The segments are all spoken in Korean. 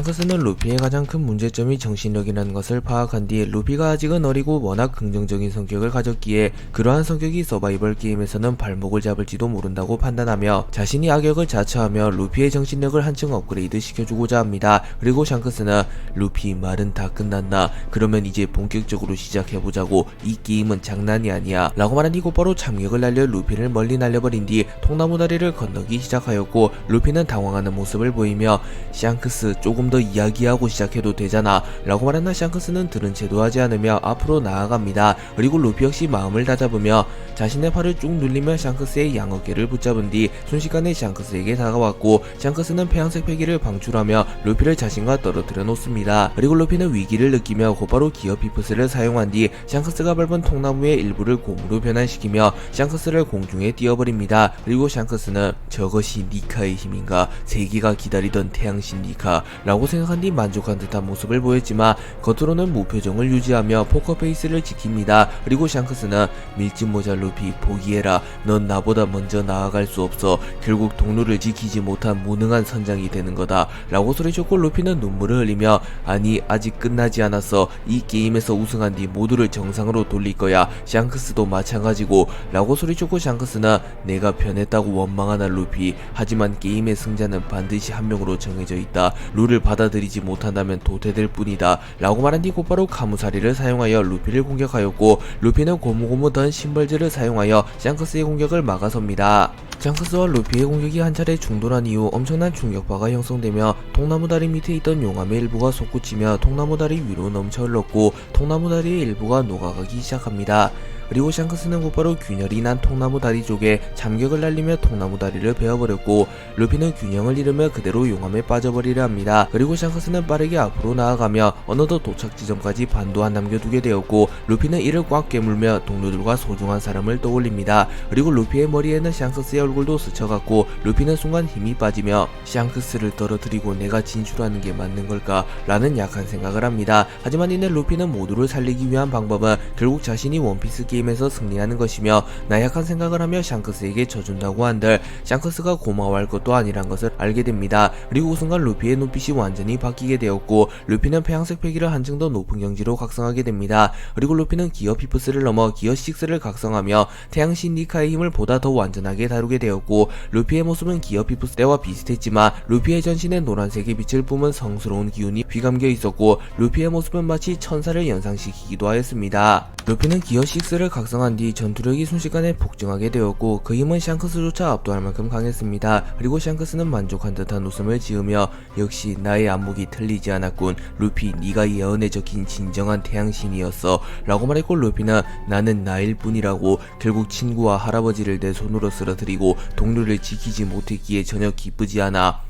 샹크스는 루피의 가장 큰 문제점이 정신력이라는 것을 파악한 뒤 루피가 아직은 어리고 워낙 긍정적인 성격을 가졌기에 그러한 성격이 서바이벌 게임에서는 발목을 잡을지도 모른다고 판단하며 자신이 악역을 자처하며 루피의 정신력을 한층 업그레이드 시켜주고자 합니다. 그리고 샹크스는 루피 말은 다 끝났나? 그러면 이제 본격적으로 시작해보자고. 이 게임은 장난이 아니야 라고 말한 뒤 곧바로 참격을 날려 루피를 멀리 날려버린 뒤 통나무 다리를 건너기 시작하였고, 루피는 당황하는 모습을 보이며 샹크스 조금 더 이야기하고 시작해도 되잖아 라고 말한 샹크스는 들은 채도 하지 않으며 앞으로 나아갑니다. 그리고 루피 역시 마음을 다잡으며 자신의 팔을 쭉 눌리며 샹크스의 양어깨를 붙잡은 뒤 순식간에 샹크스에게 다가왔고, 샹크스는 폐양색 패기를 방출하며 루피를 자신과 떨어뜨려 놓습니다. 그리고 루피는 위기를 느끼며 곧바로 기어 피프스를 사용한 뒤 샹크스가 밟은 통나무의 일부를 곰으로 변환시키며 샹크스를 공중에 띄워버립니다. 그리고 샹크스는 저것이 니카의 힘인가? 세계가 기다리던 태양신 니카 라고 생각한 뒤 만족한 듯한 모습을 보였지만 겉으로는 무표정을 유지하며 포커페이스를 지킵니다. 그리고 샹크스는 밀짚모자 루피 포기해라. 넌 나보다 먼저 나아갈 수 없어. 결국 동료를 지키지 못한 무능한 선장이 되는 거다 라고 소리쳤고, 루피는 눈물을 흘리며 아니 아직 끝나지 않았어. 이 게임에서 우승한 뒤 모두를 정상으로 돌릴 거야. 샹크스도 마찬가지고 라고 소리쳤고, 샹크스는 내가 변했다고 원망하나 루피. 하지만 게임의 승자는 반드시 한 명으로 정해져 있다. 룰을 받아들이지 못한다면 도태될 뿐이다 라고 말한 뒤 곧바로 카무사리를 사용하여 루피를 공격하였고, 루피는 고무고무 던 심벌즈를 사용하여 샹크스의 공격을 막아섭니다. 샹크스와 루피의 공격이 한 차례 충돌한 이후 엄청난 충격파가 형성되며 통나무 다리 밑에 있던 용암의 일부가 솟구치며 통나무 다리 위로 넘쳐 흘렀고, 통나무 다리의 일부가 녹아가기 시작합니다. 그리고 샹크스는 곧바로 균열이 난 통나무 다리 쪽에 참격을 날리며 통나무 다리를 베어버렸고, 루피는 균형을 잃으며 그대로 용암에 빠져버리려 합니다. 그리고 샹크스는 빠르게 앞으로 나아가며 어느덧 도착 지점까지 반도 안 남겨두게 되었고, 루피는 이를 꽉 깨물며 동료들과 소중한 사람을 떠올립니다. 그리고 루피의 머리에는 샹크스의 얼굴도 스쳐갔고, 루피는 순간 힘이 빠지며 샹크스를 떨어뜨리고 내가 진출하는 게 맞는 걸까? 라는 약한 생각을 합니다. 하지만 이내 루피는 모두를 살리기 위한 방법은 결국 자신이 원피스 게임에서 승리하는 것이며 나약한 생각을 하며 샹크스에게 져준다고 한들 샹크스가 고마워할 것도 아니란 것을 알게 됩니다. 그리고 그 순간 루피의 눈빛이 완전히 바뀌게 되었고, 루피는 폐양색 패기를 한층 더 높은 경지로 각성하게 됩니다. 그리고 루피는 기어 피프스를 넘어 기어 6를 각성하며 태양신 니카의 힘을 보다 더 완전하게 다루게 되었고, 루피의 모습은 기어 피프스 때와 비슷했지만 루피의 전신에 노란색의 빛을 뿜은 성스러운 기운이 휘감겨 있었고, 루피의 모습은 마치 천사를 연상시키기도 하였습니다. 루피는 기어 6를 각성한 뒤 전투력이 순식간에 폭증하게 되었고, 그 힘은 샹크스조차 압도할 만큼 강했습니다. 그리고 샹크스는 만족한 듯한 웃음을 지으며 역시 나의 안목이 틀리지 않았군. 루피, 네가 예언에 적힌 진정한 태양신이었어 라고 말했고, 루피는 나는 나일 뿐이라고. 결국 친구와 할아버지를 내 손으로 쓰러뜨리고 동료를 지키지 못했기에 전혀 기쁘지 않아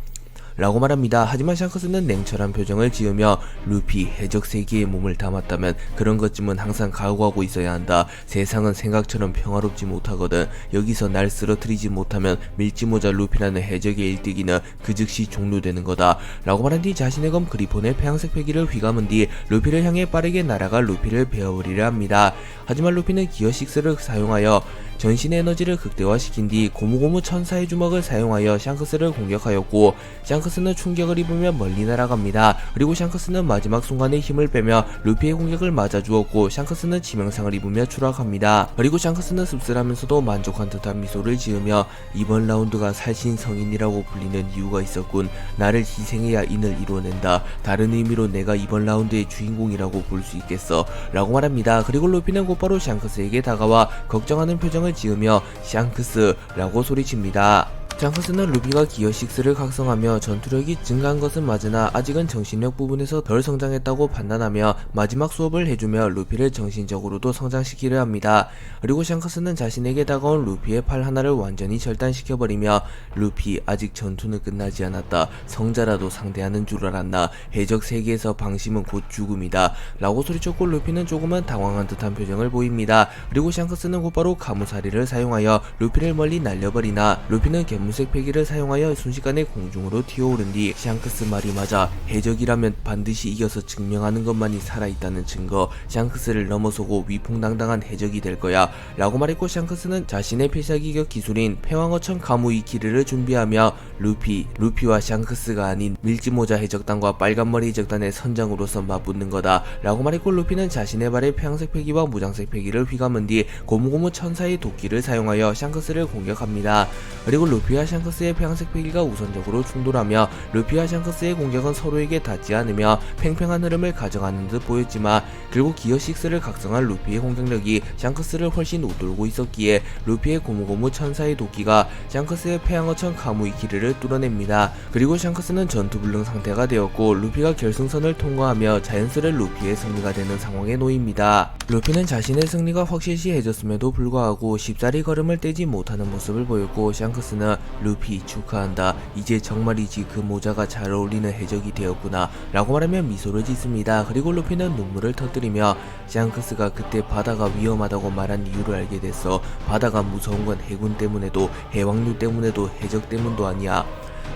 라고 말합니다. 하지만 샹크스는 냉철한 표정을 지으며 루피, 해적 세계에 몸을 담았다면 그런 것쯤은 항상 각오하고 있어야 한다. 세상은 생각처럼 평화롭지 못하거든. 여기서 날 쓰러뜨리지 못하면 밀짚모자 루피라는 해적의 일대기는 그 즉시 종료되는 거다 라고 말한 뒤 자신의 검 그리폰의 폐양색 패기를 휘감은 뒤 루피를 향해 빠르게 날아가 루피를 베어버리려 합니다. 하지만 루피는 기어 6를 사용하여 전신의 에너지를 극대화시킨 뒤 고무고무 천사의 주먹을 사용하여 샹크스를 공격하였고, 샹크스는 충격을 입으며 멀리 날아갑니다. 그리고 샹크스는 마지막 순간에 힘을 빼며 루피의 공격을 맞아주었고, 샹크스는 치명상을 입으며 추락합니다. 그리고 샹크스는 씁쓸하면서도 만족한 듯한 미소를 지으며 이번 라운드가 살신성인이라고 불리는 이유가 있었군. 나를 희생해야 인을 이뤄낸다. 다른 의미로 내가 이번 라운드의 주인공이라고 볼 수 있겠어 라고 말합니다. 그리고 루피는 곧바로 샹크스에게 다가와 걱정하는 표정을 지으며 샹크스 라고 소리칩니다. 샹크스는 루피가 기어 6를 각성하며 전투력이 증가한 것은 맞으나 아직은 정신력 부분에서 덜 성장했다고 판단하며 마지막 수업을 해주며 루피를 정신적으로도 성장시키려 합니다. 그리고 샹크스는 자신에게 다가온 루피의 팔 하나를 완전히 절단시켜버리며 루피, 아직 전투는 끝나지 않았다. 성자라도 상대하는 줄 알았나. 해적 세계에서 방심은 곧 죽음이다 라고 소리쳤고, 루피는 조금은 당황한 듯한 표정을 보입니다. 그리고 샹크스는 곧바로 카무사리를 사용하여 루피를 멀리 날려버리나 루피는 검은색 패기를 사용하여 순식간에 공중으로 튀어오른 뒤 샹크스 말이 맞아 해적이라면 반드시 이겨서 증명하는 것만이 살아있다는 증거, 샹크스를 넘어서고 위풍당당한 해적이 될 거야 라고 말했고, 샹크스는 자신의 필살기격 기술인 패왕어천 카무이키르를 준비하며 루피와 샹크스가 아닌 밀지모자 해적단과 빨간머리 해적단의 선장으로서 맞붙는 거다 라고 말했고, 루피는 자신의 발에 패양색 패기와 무장색 패기를 휘감은 뒤 고무고무 천사의 도끼를 사용하여 샹크스를 공격합니다. 그리고 루피와 샹크스의 패양색 패기가 우선적으로 충돌하며 루피와 샹크스의 공격은 서로에게 닿지 않으며 팽팽한 흐름을 가져가는 듯 보였지만, 결국 기어6를 각성한 루피의 공격력이 샹크스를 훨씬 웃돌고 있었기에 루피의 고무고무 천사의 도끼가 샹크스의 패양어천 카무이키르를 뚫어냅니다. 그리고 샹크스는 전투불능 상태가 되었고 루피가 결승선을 통과하며 자연스레 루피의 승리가 되는 상황에 놓입니다. 루피는 자신의 승리가 확실시해졌음에도 불구하고 쉽사리 걸음을 떼지 못하는 모습을 보였고, 샹크스는 루피 축하한다, 이제 정말이지 그 모자가 잘 어울리는 해적이 되었구나 라고 말하며 미소를 짓습니다. 그리고 루피는 눈물을 터뜨리며 샹크스가 그때 바다가 위험하다고 말한 이유를 알게 됐어. 바다가 무서운 건 해군 때문에도 해왕류 때문에도 해적 때문도 아니야.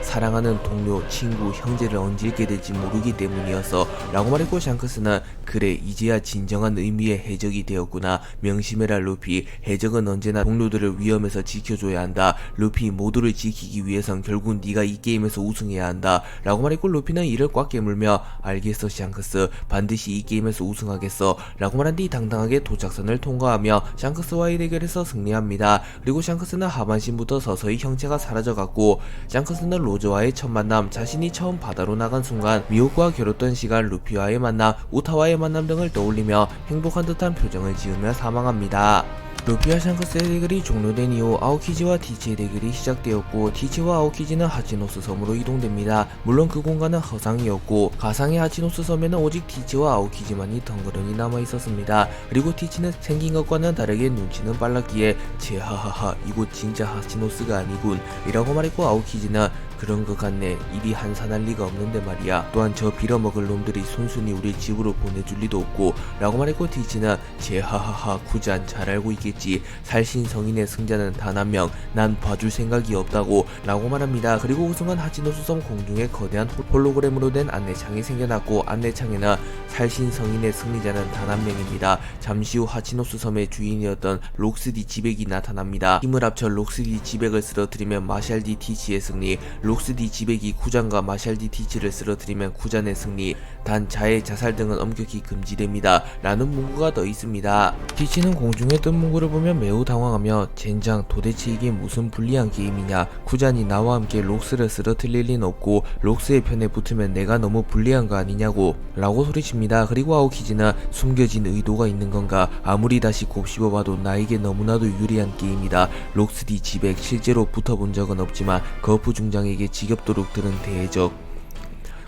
사랑하는 동료, 친구, 형제를 언제 잃게 될지 모르기 때문이었어 라고 말했고, 샹크스는 그래 이제야 진정한 의미의 해적이 되었구나, 명심해라 루피, 해적은 언제나 동료들을 위험에서 지켜줘야 한다, 루피 모두를 지키기 위해선 결국 네가 이 게임에서 우승해야 한다 라고 말했고, 루피는 이를 꽉 깨물며 알겠어 샹크스, 반드시 이 게임에서 우승하겠어 라고 말한 뒤 당당하게 도착선을 통과하며 샹크스와의 대결에서 승리합니다. 그리고 샹크스는 하반신부터 서서히 형체가 사라져갔고, 샹크스는 로저와의 첫 만남, 자신이 처음 바다로 나간 순간, 미호크와 겨뤘던 시간, 루피와의 만남, 우타와의 만남 등을 떠올리며 행복한 듯한 표정을 지으며 사망합니다. 루피와 샹크스의 대결이 종료된 이후 아오키지와 티치의 대결이 시작되었고, 티치와 아오키지는 하치노스 섬으로 이동됩니다. 물론 그 공간은 허상이었고 가상의 하치노스 섬에는 오직 티치와 아오키지만이 덩그러니 남아있었습니다. 그리고 티치는 생긴 것과는 다르게 눈치는 빨랐기에 제하하하 이곳 진짜 하치노스가 아니군 이라고 말했고, 아오키지는 그런 것 같네, 일이 한산할 리가 없는데 말이야, 또한 저 빌어먹을 놈들이 순순히 우릴 집으로 보내줄 리도 없고 라고 말했고, 티치는 제하하하 구잔 잘 알고 있겠지, 살신성인의 승자는 단 한 명, 난 봐줄 생각이 없다고 라고 말합니다. 그리고 우승한 하치노스 섬 공중에 거대한 홀로그램으로 된 안내창이 생겨났고, 안내창에는 살신성인의 승리자는 단 한 명입니다. 잠시 후 하치노스 섬의 주인이었던 록스디 지백이 나타납니다. 힘을 합쳐 록스디 지백을 쓰러뜨리면 마샬디 티치의 승리, 록스디 지백이 쿠잔과 마샬디 티치를 쓰러뜨리면 쿠잔의 승리, 단 자해, 자살 등은 엄격히 금지됩니다 라는 문구가 더 있습니다. 티치는 공중에 뜬 문구를 보며 매우 당황하며 젠장, 도대체 이게 무슨 불리한 게임이냐, 쿠잔이 나와 함께 록스를 쓰러뜨릴 리는 없고 록스의 편에 붙으면 내가 너무 불리한 거 아니냐고 라고 소리칩니다. 그리고 아오키지는 숨겨진 의도가 있는 건가, 아무리 다시 곱씹어봐도 나에게 너무나도 유리한 게임이다, 록스디 지백 실제로 붙어본 적은 없지만 거푸 중장에게 지겹도록 들은 대적,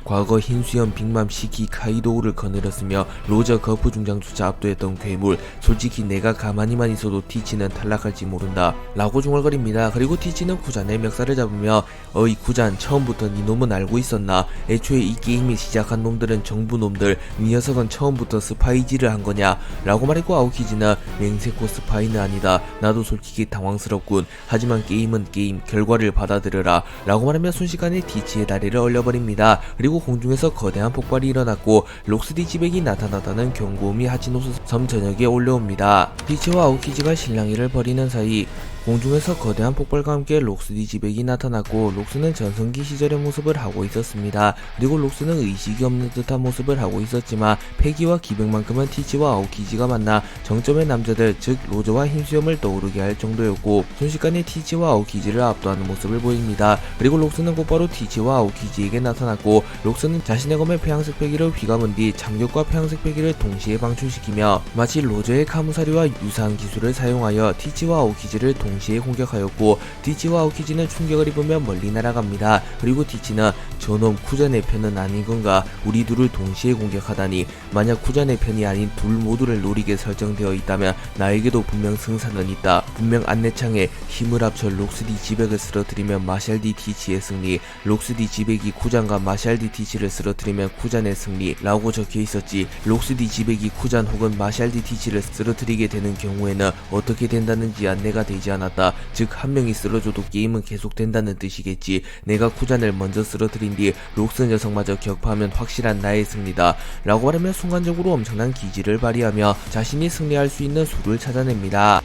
과거 흰수염 빅맘 시키 카이도우를 거느렸으며 로저 거푸 중장조차 압도했던 괴물, 솔직히 내가 가만히만 있어도 티치는 탈락할지 모른다 라고 중얼거립니다. 그리고 티치는 쿠잔의 멱살을 잡으며 어이 쿠잔, 처음부터 네 놈은 알고 있었나, 애초에 이 게임이 시작한 놈들은 정부 놈들, 이 녀석은 처음부터 스파이질을 한 거냐 라고 말했고, 아오키지는 맹세코 스파이는 아니다, 나도 솔직히 당황스럽군, 하지만 게임은 게임, 결과를 받아들여라 라고 말하며 순식간에 티치의 다리를 얼려버립니다. 그리고 공중에서 거대한 폭발이 일어났고 록스디 지백이 나타났다는 경고음이 하치노스 섬 전역에 올라옵니다. 티치와 아오키지가 실랑이를 벌이는 사이 공중에서 거대한 폭발과 함께 록스디 지백이 나타났고, 록스는 전성기 시절의 모습을 하고 있었습니다. 그리고 록스는 의식이 없는 듯한 모습을 하고 있었지만 패기와 기백만큼은 티치와 아오키지가 만나 정점의 남자들, 즉 로저와 흰수염을 떠오르게 할 정도였고, 순식간에 티치와 아오키지를 압도하는 모습을 보입니다. 그리고 록스는 곧바로 티치와 아오키지에게 나타났고, 록스는 자신의 검에 폐양색 패기를 휘감은 뒤 참격과 폐양색 패기를 동시에 방출시키며 마치 로저의 카무사리와 유사한 기술을 사용하여 티치와 아오키지를 동시에 공격하였고, 티치와 아오키지는 충격을 입으며 멀리 날아갑니다. 그리고 티치는 저놈 쿠잔의 편은 아닌 건가, 우리 둘을 동시에 공격하다니, 만약 쿠잔의 편이 아닌 둘 모두를 노리게 설정되어 있다면 나에게도 분명 승산은 있다, 분명 안내창에 힘을 합쳐 록스디 지백을 쓰러뜨리면 마샬디 티치의 승리, 록스디 지백이 쿠잔과 마샬디 디티치를 쓰러뜨리면 쿠잔의 승리 라고 적혀 있었지. 록스디 지배기 쿠잔 혹은 마샬 디티치를 쓰러뜨리게 되는 경우에는 어떻게 된다는지 안내가 되지 않았다. 즉 한 명이 쓰러져도 게임은 계속된다는 뜻이겠지. 내가 쿠잔을 먼저 쓰러뜨린 뒤 록스 녀석마저 격파하면 확실한 나의 승리다 라고 말하며 순간적으로 엄청난 기지를 발휘하며 자신이 승리할 수 있는 수를 찾아냅니다.